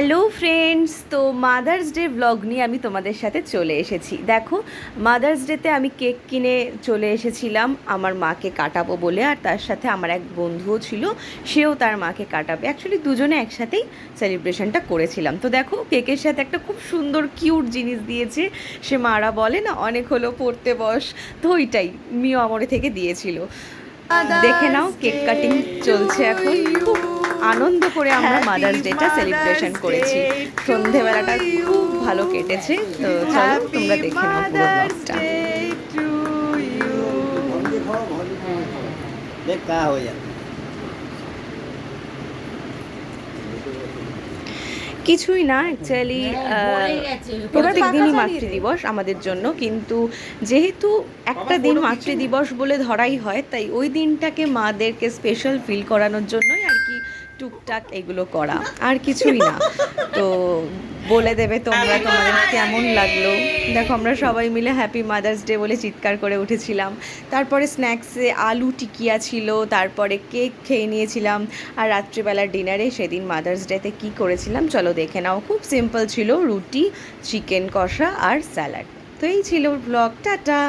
Hello friends, তো mother's day blog নিয়ে আমি তোমাদের সাথে চলে এসেছি। দেখো, মাদার্স ডেতে আমি কেক কিনে চলে এসেছিলাম আমার মাকে কাটাবো বলে, আর তার সাথে আমার এক বন্ধুও ছিল, সেও তার মাকে কাটাবে। অ্যাকচুয়ালি দুজনে একসাথেই সেলিব্রেশনটা করেছিলাম। তো দেখো, কেকের সাথে একটা খুব সুন্দর কিউট জিনিস দিয়েছে। সে মারা বলে না, অনেক হলো পড়তে বস, তো ওইটাই মিও আমরে থেকে দিয়েছিল। দেখে নাও, কেক কাটিং চলছে এখন। খুব আনন্দ করে আমরা মাদার্স ডেটা সেলিব্রেশন করেছি। সন্ধেবেলাটা খুব ভালো কেটেছে। তো চলো তোমরা দেখে নাও পুরো ব্লগটা। কিছুই না, অ্যাকচুয়ালি প্রত্যেক দিনই মাতৃদিবস আমাদের জন্য, কিন্তু যেহেতু একটা দিন মাতৃদিবস বলে ধরাই হয়, তাই ওই দিনটাকে মাদেরকে স্পেশাল ফিল করানোর জন্যই আর কি টুকটাক এগুলো করা, আর কিছুই না। তো বলে দেবে তোমরা তোমাদের কেমন লাগলো। দেখো, আমরা সবাই মিলে হ্যাপি মাদার্স ডে বলে চিৎকার করে উঠেছিলাম। তারপরে স্ন্যাক্সে আলু টিকিয়া ছিল, তারপরে কেক খেয়ে নিয়েছিলাম। আর রাত্রিবেলার ডিনারে সেদিন মাদার্স ডেতে কী করেছিলাম চলো দেখে নাও। খুব সিম্পল ছিল, রুটি, চিকেন কষা আর স্যালাড। তো এই ছিল ব্লগ। টাটা।